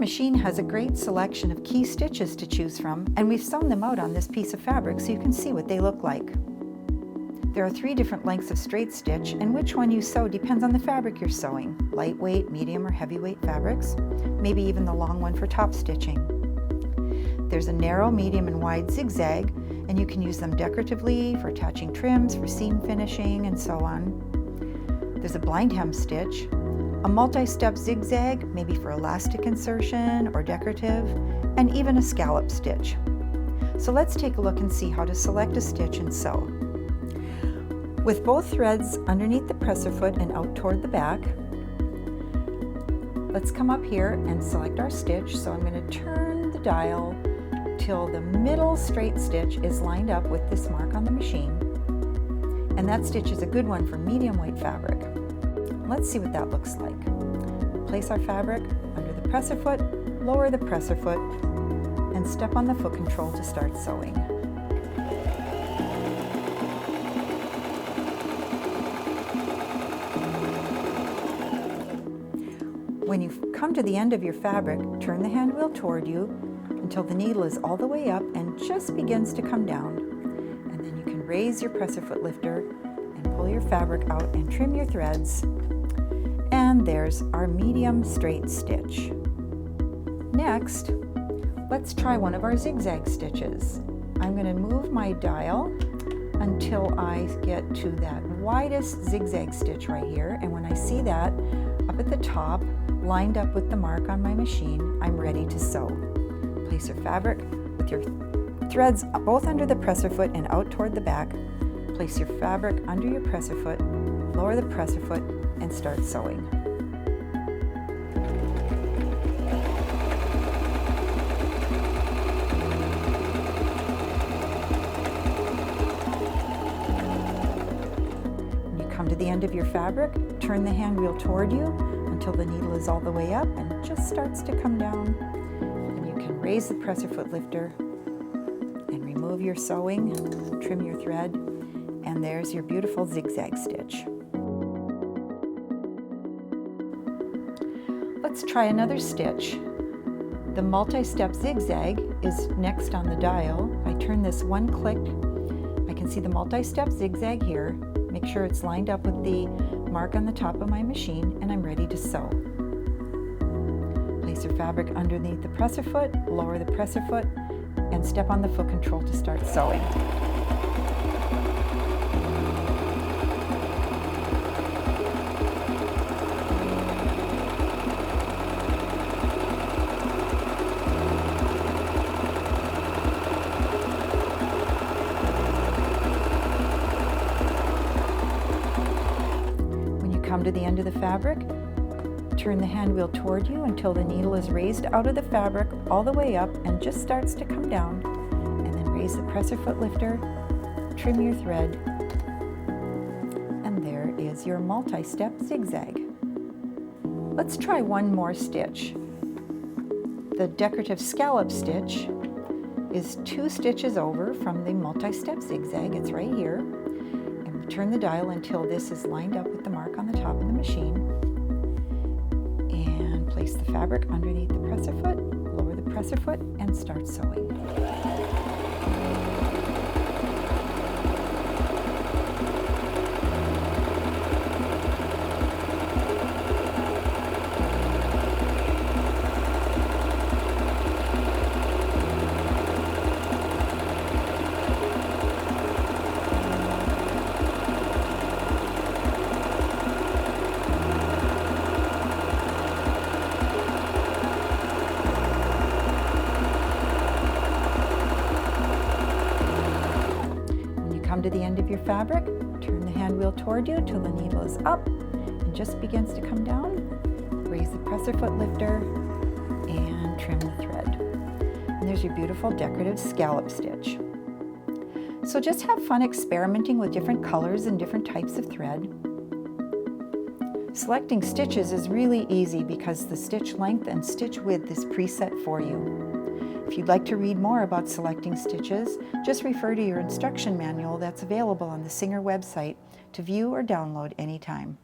machine has a great selection of key stitches to choose from, and we've sewn them out on this piece of fabric so you can see what they look like. There are 3 different lengths of straight stitch, and which one you sew depends on the fabric you're sewing: lightweight, medium, or heavyweight fabrics, maybe even the long one for top stitching. There's a narrow, medium, and wide zigzag, and you can use them decoratively for attaching trims, for seam finishing, and so on. There's a blind hem stitch, a multi-step zigzag, maybe for elastic insertion or decorative, and even a scallop stitch. So let's take a look and see how to select a stitch and sew. With both threads underneath the presser foot and out toward the back, let's come up here and select our stitch. So I'm going to turn the dial till the middle straight stitch is lined up with this mark on the machine. And that stitch is a good one for medium weight fabric. Let's see what that looks like. Place our fabric under the presser foot, lower the presser foot, and step on the foot control to start sewing. When you come to the end of your fabric, turn the hand wheel toward you until the needle is all the way up and just begins to come down. And then you can raise your presser foot lifter and pull your fabric out and trim your threads. And there's our medium straight stitch. Next, let's try one of our zigzag stitches. I'm going to move my dial until I get to that widest zigzag stitch right here. And when I see that up at the top, lined up with the mark on my machine, I'm ready to sew. Place your fabric with your threads both under the presser foot and out toward the back. Place your fabric under your presser foot, lower the presser foot, and start sewing. When you come to the end of your fabric, turn the hand wheel toward you until the needle is all the way up and just starts to come down. And you can raise the presser foot lifter and remove your sewing, trim your thread, and there's your beautiful zigzag stitch. Let's try another stitch. The multi-step zigzag is next on the dial. I turn this one click, I can see the multi-step zigzag here. Make sure it's lined up with the mark on the top of my machine, and I'm ready to sew. Place your fabric underneath the presser foot, lower the presser foot, and step on the foot control to start sewing. Come to the end of the fabric, turn the hand wheel toward you until the needle is raised out of the fabric all the way up and just starts to come down, and then raise the presser foot lifter, trim your thread, and there is your multi-step zigzag. Let's try one more stitch. The decorative scallop stitch is 2 stitches over from the multi-step zigzag. It's right here. Turn the dial until this is lined up with the mark on the top of the machine, and place the fabric underneath the presser foot, lower the presser foot, and start sewing. Come to the end of your fabric, turn the hand wheel toward you till the needle is up and just begins to come down. Raise the presser foot lifter and trim the thread. And there's your beautiful decorative scallop stitch. So just have fun experimenting with different colors and different types of thread. Selecting stitches is really easy because the stitch length and stitch width is preset for you. If you'd like to read more about selecting stitches, just refer to your instruction manual that's available on the Singer website to view or download anytime.